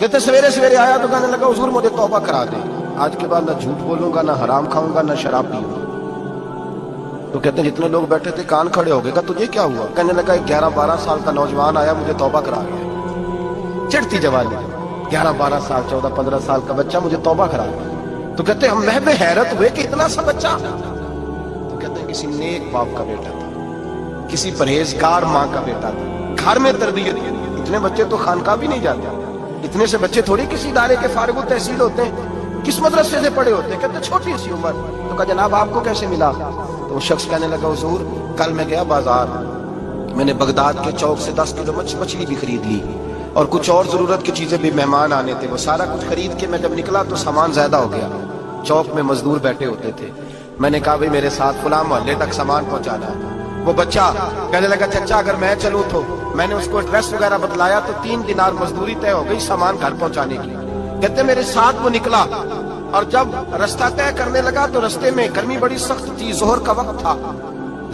کہتے سویرے سویرے آیا تو کہنے لگا حضور مجھے توبہ کرا دے، آج کے بعد نہ جھوٹ بولوں گا، نہ حرام کھاؤں گا، نہ شراب پیوں گا۔ تو کہتے ہیں جتنے لوگ بیٹھے تھے کان کھڑے ہو گئے، کہا تجھے کیا ہوا؟ کہنے لگا 11-12 سال کا نوجوان آیا مجھے توبہ کرا گیا، چڑھتی جوانی، 11-12 سال 14-15 سال کا بچہ مجھے توبہ کرا گیا۔ تو کہتے ہم محو حیرت ہوئے کہ اتنا سا بچہ؟ تو کہتے ہیں کسی نیک باپ کا بیٹا تھا، کسی پرہیزگار ماں کا بیٹا تھا، گھر میں تربیت۔ اتنے بچے تو خانقاہ بھی نہیں جاتے، اتنے سے بچے تھوڑی کسی ادارے کے فارغ التحصیل ہوتے ہیں، کس مدرسے سے پڑھے ہوتے ہیں؟ کہتے چھوٹی سی عمر۔ تو کہا جناب آپ کو کیسے ملا؟ تو وہ شخص کہنے لگا حضور کل میں گیا بازار، میں نے بغداد کے چوک سے 10 کلو مچھلی بھی خرید لی اور کچھ اور ضرورت کی چیزیں بھی، مہمان آنے تھے، وہ سارا کچھ خرید کے میں جب نکلا تو سامان زیادہ ہو گیا۔ چوک میں مزدور بیٹھے ہوتے تھے، میں نے کہا بھئی میرے ساتھ فلاں محلے تک سامان پہنچانا ہے۔ وہ بچہ کہنے لگا چچا اگر میں چلوں تو، میں نے اس کو ایڈریس وغیرہ بتلایا تو 3 دینار مزدوری طے ہو گئی سامان گھر پہنچانے کی۔ کہتے میرے ساتھ وہ نکلا اور جب رستہ طے کرنے لگا تو رستے میں گرمی بڑی سخت تھی، ظہر کا وقت تھا،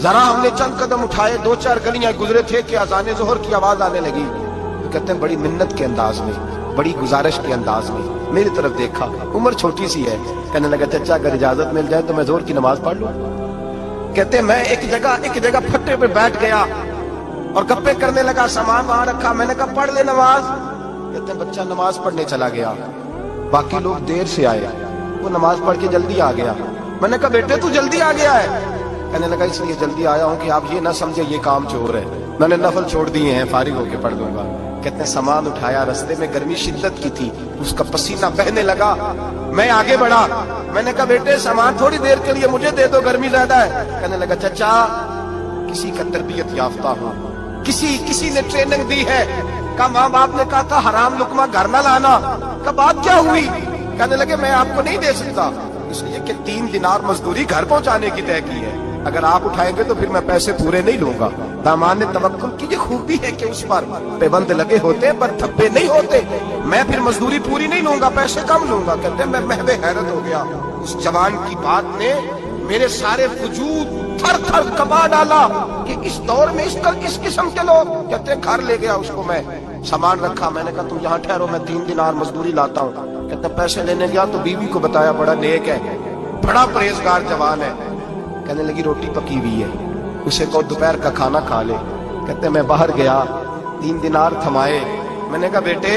ذرا ہم نے چند قدم اٹھائے، 2-4 گلیاں گزرے تھے کہ اذان ظہر کی آواز آنے لگی۔ تو کہتے ہیں بڑی منت کے انداز میں، بڑی گزارش کے انداز میں میری طرف دیکھا، عمر چھوٹی سی ہے، کہنے لگا چچا اگر اجازت مل جائے تو میں ظہر کی نماز پڑھ لوں۔ کہتے ہیں میں ایک جگہ پھٹے پہ بیٹھ گیا اور گپے کرنے لگا، سامان وہاں رکھا، میں نے کہا پڑھ لے نماز۔ کہتے ہیں بچہ نماز پڑھنے چلا گیا، باقی لوگ دیر سے آئے، وہ نماز پڑھ کے جلدی آ گیا۔ میں نے کہا بیٹے تو جلدی آ گیا ہے؟ کہنے لگا اس لیے جلدی آیا ہوں کہ آپ یہ نہ سمجھے یہ کام چور ہے، میں نے نفل چھوڑ دیے ہیں، فارغ ہو کے پڑھ لوں گا۔ کہتے ہیں سامان اٹھایا، رستے میں گرمی شدت کی تھی، اس کا پسینہ بہنے لگا، میں آگے بڑھا، میں نے کہا بیٹے سامان تھوڑی دیر کے لیے مجھے دے دو، گرمی زیادہ ہے۔ کہنے لگا چچا کسی کا تربیت یافتہ ہو، کسی نے ٹریننگ دی ہے، کہا ماں باپ نے کہا تھا حرام لقمہ گھر نہ لانا، کہا بات کیا ہوئی؟ کہنے لگے میں آپ کو نہیں دے سکتا، اس لیے کہ 3 دینار مزدوری گھر پہنچانے کی طے کی ہے، اگر آپ اٹھائیں گے تو پھر میں پیسے پورے نہیں لوں گا۔ دامان نے توکل کی یہ خوبی ہے کہ اس پر پیبند لگے ہوتے پر دھبے نہیں ہوتے، میں پھر مزدوری پوری نہیں لوں گا، پیسے کم لوں گا۔ کہتے ہیں میں محو حیرت ہو گیا، اس جوان کی بات نے میرے سارے وجود تھر تھر کبا ڈالا کہ اس دور میں اس قسم کے لوگ۔ کہتے ہیں گھر لے گیا اس کو، میں سامان رکھا، میں نے کہا تم یہاں ٹھہرو میں 3 دینار مزدوری لاتا ہوں۔ کہتے ہیں پیسے لینے گیا تو بیوی کو بتایا بڑا نیک ہے، بڑا پرہیزگار جوان ہے، کہنے لگی روٹی پکی ہوئی ہے، اسے کہو دوپہر کا کھانا کھا لے۔ کہتے ہیں میں باہر گیا، 3 دینار تھمائے، میں نے کہا بیٹے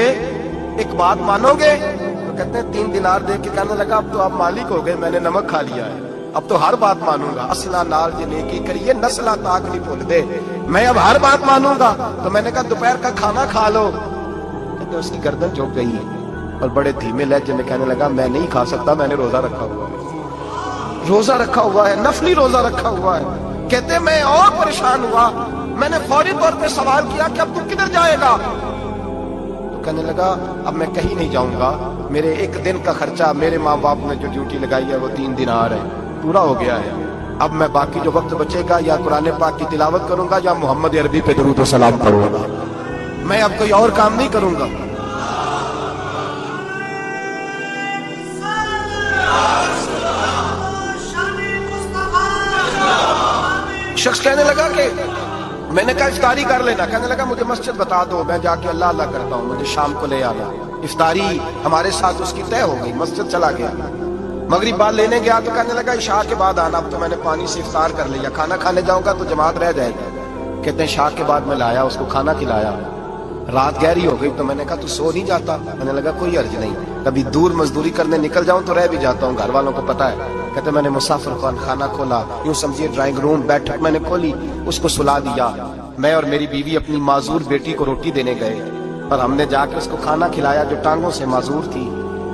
ایک بات مانو گے؟ تو کہتے ہیں 3 دینار دے کے کہنے لگا اب تو آپ مالک ہو گئے، میں نے نمک کھا لیا ہے، اب تو ہر بات مانوں گا، اصلہ نال جنے کی کریے نسلہ تاک نہیں بھول دے، میں اب ہر بات مانوں گا۔ تو میں نے کہا دوپہر کا کھانا کھا لو۔ کہتے ہیں اس کی گردن جھک گئی اور بڑے دھیمے لہجے میں کہنے لگا میں نہیں کھا سکتا، میں نے روزہ رکھا ہوا ہے، روزہ رکھا ہوا ہے، نفلی روزہ رکھا ہوا ہے۔ کہتے ہیں میں اور پریشان ہوا، میں نے فوری طور پہ سوال کیا کہ اب تو کدھر جائے گا؟ تو کہنے لگا اب میں کہیں نہیں جاؤں گا، میرے 1 دن کا خرچہ میرے ماں باپ نے جو ڈیوٹی لگائی ہے وہ 3 دینار ہے، پورا ہو گیا ہے، اب میں باقی جو وقت بچے گا یا قرآن پاک کی تلاوت کروں گا یا محمد عربی پہ درود و سلام پڑھوں گا، میں اب کوئی اور کام نہیں کروں گا۔ شخص کہنے لگا کہ میں نے کہا افطاری کر لینا، کہنے لگا مجھے مسجد بتا دو، میں جا کے اللہ اللہ کرتا ہوں، مجھے شام کو لے آنا۔ افطاری ہمارے ساتھ اس کی طے ہو گئی، مسجد چلا گیا، مغرب بعد لینے گیا تو کہنے لگا عشاء کے بعد آنا، اب تو میں نے پانی سے افطار کر لیا، کھانا کھانے جاؤں گا تو جماعت رہ جائے گی۔ کہتے ہیں عشاء کے بعد میں لایا، اس کو کھانا کھلایا، رات گہری ہو گئی تو میں نے کہا تو سو نہیں جاتا؟ کہنے لگا کوئی عرض نہیں، کبھی دور مزدوری کرنے نکل جاؤں تو رہ بھی جاتا ہوں، گھر والوں کو پتا ہے۔ کہتے میں نے مسافر خانہ کھولا، یوں سمجھیے ڈرائنگ روم بیٹھک میں نے کھولی، اس کو سلا دیا، میں اور میری بیوی اپنی معذور بیٹی کو روٹی دینے گئے اور ہم نے جا کے اس کو کھانا کھلایا جو ٹانگوں سے معذور تھی،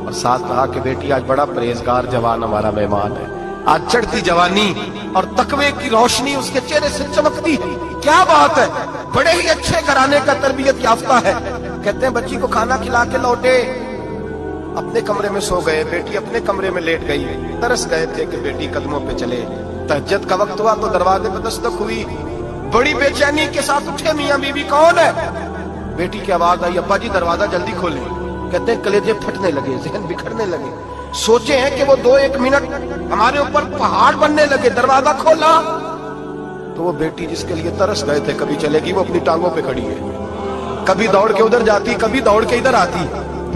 اور ساتھ کہا کہ بیٹی آج بڑا پرہیزگار جوان ہمارا مہمان ہے، آج چڑھتی جوانی اور تقوی کی روشنی اس کے چہرے سے چمکتی ہے، کیا بات ہے، بڑے ہی اچھے گھرانے کا تربیت یافتہ ہے۔ کہتے ہیں بچی کو کھانا کھلا کے لوٹے، اپنے کمرے میں سو گئے، بیٹی اپنے کمرے میں لیٹ گئی، ترس گئے تھے کہ بیٹی قدموں پہ چلے۔ تہجد کا وقت ہوا تو دروازے پہ دستک ہوئی، بڑی بے چینی کے ساتھ اٹھے میاں بیوی کون ہے؟ بیٹی کی آواز آئی ابا جی دروازہ جلدی کھولیں۔ کہتے ہیں کلیجے پھٹنے لگے، ذہن بکھرنے لگے، سوچے ہیں کہ وہ 2-1 منٹ ہمارے اوپر پہاڑ بننے لگے، دروازہ کھولا تو وہ بیٹی جس کے لیے ترس گئے تھے کبھی چلے گی، وہ اپنی ٹانگوں پہ کھڑی ہے، کبھی دوڑ کے ادھر جاتی، کبھی دوڑ کے ادھر آتی،